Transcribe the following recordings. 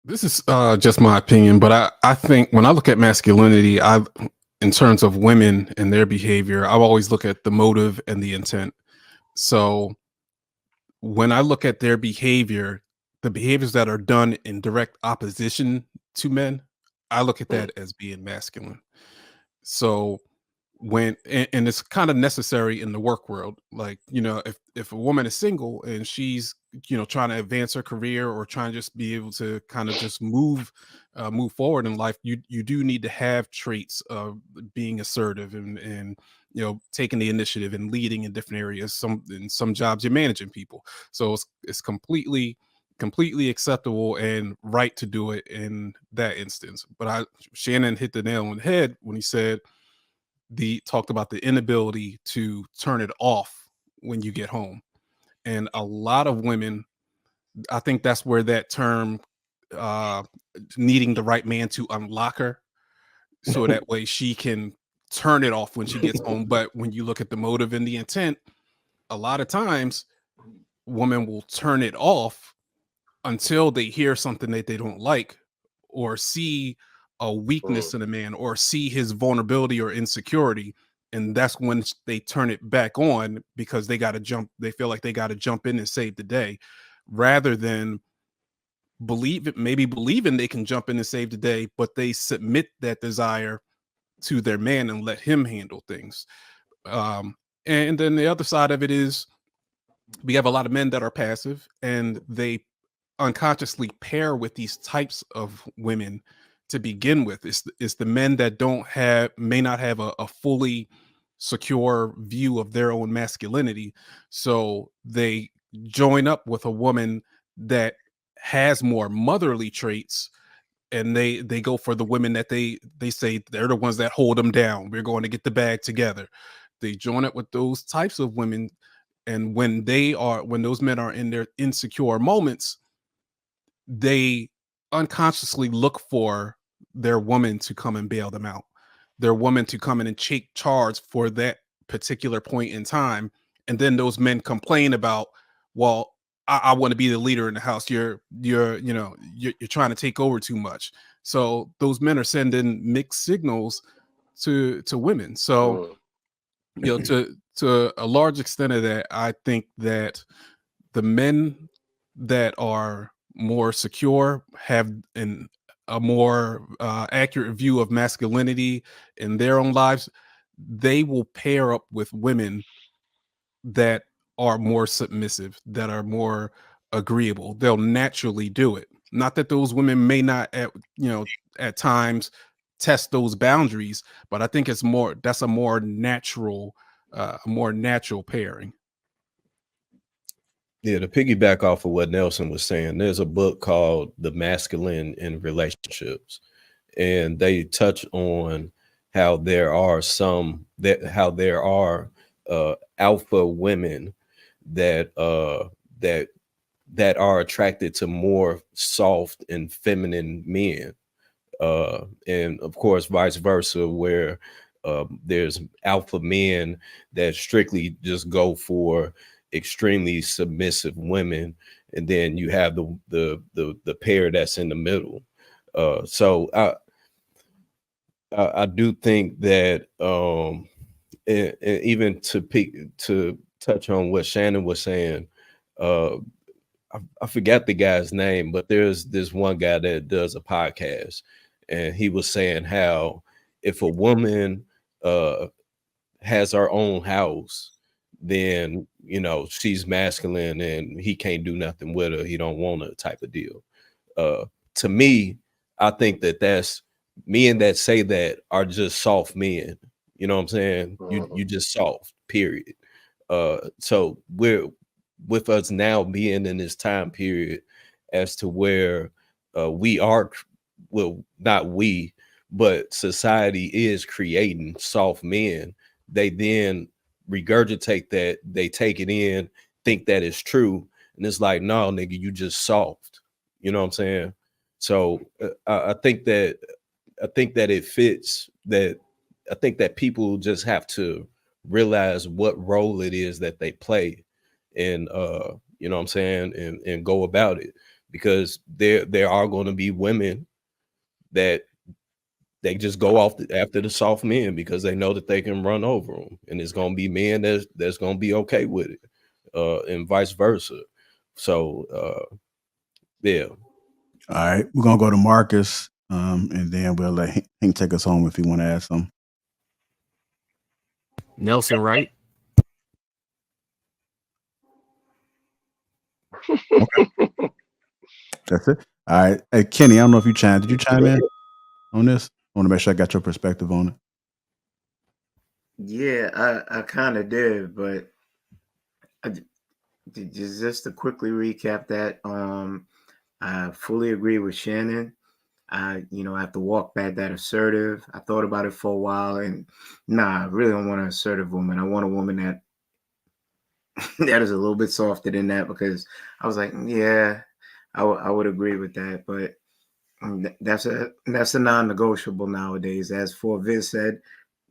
This is just my opinion, but I think when I look at masculinity, in terms of women and their behavior, I always look at the motive and the intent. So when I look at their behavior, the behaviors that are done in direct opposition to men, I look at Mm. that as being masculine. So and it's kind of necessary in the work world. Like, if a woman is single and she's, trying to advance her career or trying to just be able to kind of just move forward in life, you do need to have traits of being assertive and taking the initiative and leading in different areas. In some jobs you're managing people. So it's completely acceptable and right to do it in that instance. But I Shannon hit the nail on the head when he said the talked about the inability to turn it off when you get home. And a lot of women, I think that's where that term, uh needing the right man to unlock her so that way she can turn it off when she gets home. But when you look at the motive and the intent, a lot of times women will turn it off until they hear something that they don't like or see a Mm. weakness in a man or see his vulnerability or insecurity, and that's when they turn it back on because they feel like they got to jump in and save the day rather than maybe believing they can jump in and save the day, but they submit that desire to their man and let him handle things. Um, and then the other side of it is we have a lot of men that are passive and they unconsciously pair with these types of women to begin with. It's the men that may not have a fully secure view of their own masculinity, so they join up with a woman that has more motherly traits, and they go for the women that they say they're the ones that hold them down. We're going to get the bag together. They join up with those types of women, and when those men are in their insecure moments, they unconsciously look for their woman to come and bail them out, their woman to come in and take charge for that particular point in time. And then those men complain about, well, I want to be the leader in the house. You're trying to take over too much. So those men are sending mixed signals to women. So, Mm. to a large extent of that, I think that the men that are more secure have a more accurate view of masculinity in their own lives. They will pair up with women that are more submissive, that are more agreeable. They'll naturally do it. Not that those women may not at times test those boundaries, but I think that's a more natural pairing. Yeah, to piggyback off of what Nelson was saying, there's a book called The Masculine in Relationships, and they touch on how there are alpha women that that are attracted to more soft and feminine men, and of course vice versa, where there's alpha men that strictly just go for extremely submissive women, and then you have the pair that's in the middle. So I do think that, and even to touch on what Shannon was saying, uh, I forgot the guy's name, but there's this one guy that does a podcast, and he was saying how if a woman uh, has her own house, then she's masculine and he can't do nothing with her. He don't want her type of deal. Uh, to me, I think that's men that say that are just soft men. You know what I'm saying? You just soft. Period. So we're with us now being in this time period as to where we are, well, not we, but society is creating soft men. They then regurgitate that, they take it in, think that it's true, and it's like, no, nigga, you just soft. You know what I'm saying? So I think that it fits that. I think that people just have to realize what role it is that they play, and you know what I'm saying, and go about it. because there are going to be women that they just go off after the soft men because they know that they can run over them, and it's going to be men that's going to be okay with it, and vice versa. So yeah. All right, we're gonna go to Marcus, and then we'll let Hank take us home if he want to add something. Nelson, right? Okay. That's it. All right. Hey, Kenny, I don't know if you chimed. Did you chime in on this? I want to make sure I got your perspective on it. Yeah, I kind of did, but just to quickly recap that, I fully agree with Shannon. I have to walk back that assertive. I thought about it for a while, and I really don't want an assertive woman. I want a woman that that is a little bit softer than that, because I was like, yeah, I would agree with that, but that's a non-negotiable nowadays. As for Viz said,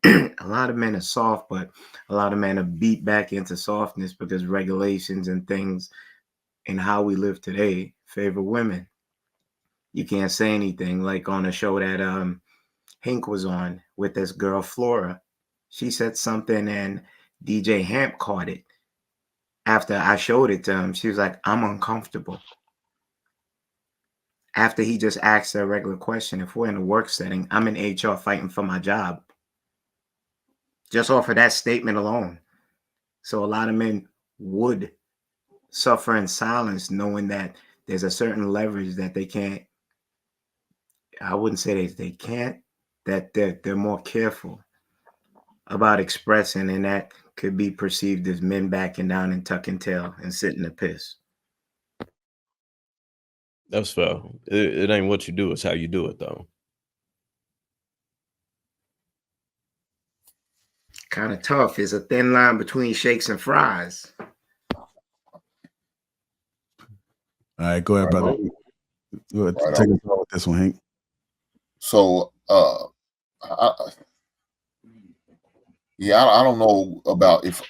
a lot of men are soft, but a lot of men are beat back into softness because regulations and things and how we live today favor women. You can't say anything, like on a show that Hank was on with this girl Flora. She said something and DJ Hamp caught it. After I showed it to him, she was like, I'm uncomfortable. After he just asked her a regular question, if we're in a work setting, I'm in HR fighting for my job. Just off of that statement alone. So a lot of men would suffer in silence, knowing that there's a certain leverage that they can't. I wouldn't say they can't, that they're more careful about expressing, and that could be perceived as men backing down and tucking tail and sitting to piss. That's fair. It ain't what you do, it's how you do it, though. Kind of tough. There's a thin line between shakes and fries. All right, go ahead, brother. Go ahead, take us on with this one, Hank. So, I don't know about if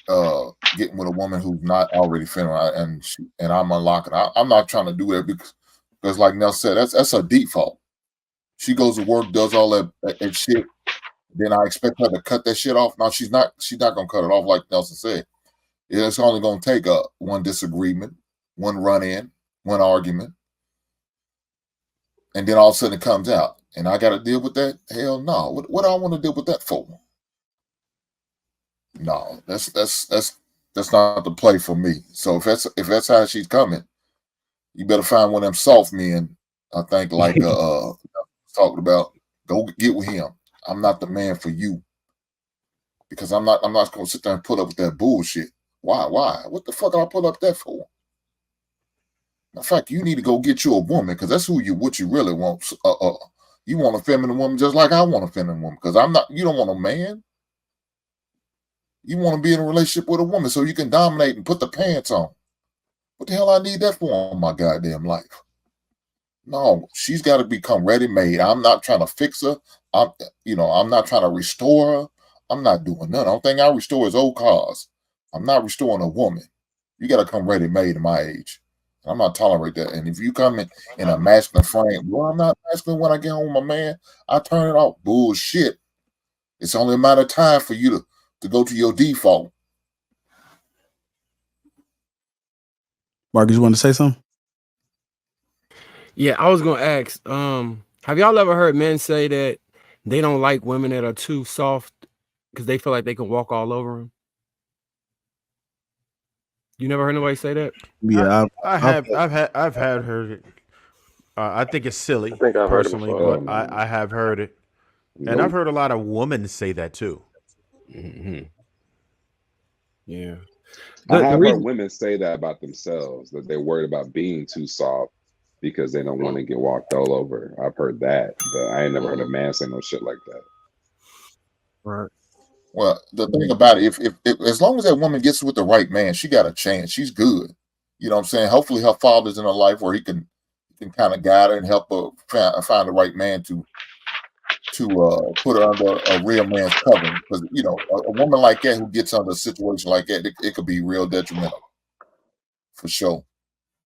getting with a woman who's not already feminine and I'm unlocking. I'm not trying to do that because like Nell said, that's a default. She goes to work, does all that shit. Then I expect her to cut that shit off. No, she's not. She's not gonna cut it off like Nelson said. It's only gonna take one disagreement, one run-in, one argument, and then all of a sudden it comes out, and I got to deal with that. Hell no. What do I want to deal with that for? No, that's not the play for me. So if that's how she's coming, you better find one of them soft men. I think like talking about, go get with him. I'm not the man for you, because I'm not going to sit there and put up with that bullshit. Why? What the fuck did I put up that for? In fact, you need to go get you a woman, because that's what you really want. You want a feminine woman just like I want a feminine woman, because you don't want a man. You want to be in a relationship with a woman so you can dominate and put the pants on. What the hell I need that for in my goddamn life? No, she's got to become ready-made. I'm not trying to fix her. I'm not trying to restore her. I'm not doing nothing. The only thing I restore is old cars. I'm not restoring a woman. You got to come ready-made at my age. I'm not tolerate that. And if you come in a masculine frame, well, I'm not masculine when I get home with my man, I turn it off. Bullshit. It's only a matter of time for you to go to your default. Marcus, you want to say something? Yeah, I was gonna ask. Have y'all ever heard men say that they don't like women that are too soft because they feel like they can walk all over them? You never heard nobody say that? Yeah, I've heard it. I think it's silly, personally, but I have heard it, and I've heard a lot of women say that too. Mm-hmm. Yeah, I have heard women say that about themselves, that they're worried about being too soft because they don't want to get walked all over. I've heard that, but I ain't never heard a man say no shit like that. Right. Well, the thing about it, if as long as that woman gets with the right man, she got a chance. She's good. You know what I'm saying? Hopefully her father's in her life where he can kind of guide her and help her find the right man to put her under a real man's covering. Because, a woman like that who gets under a situation like that, it could be real detrimental. For sure.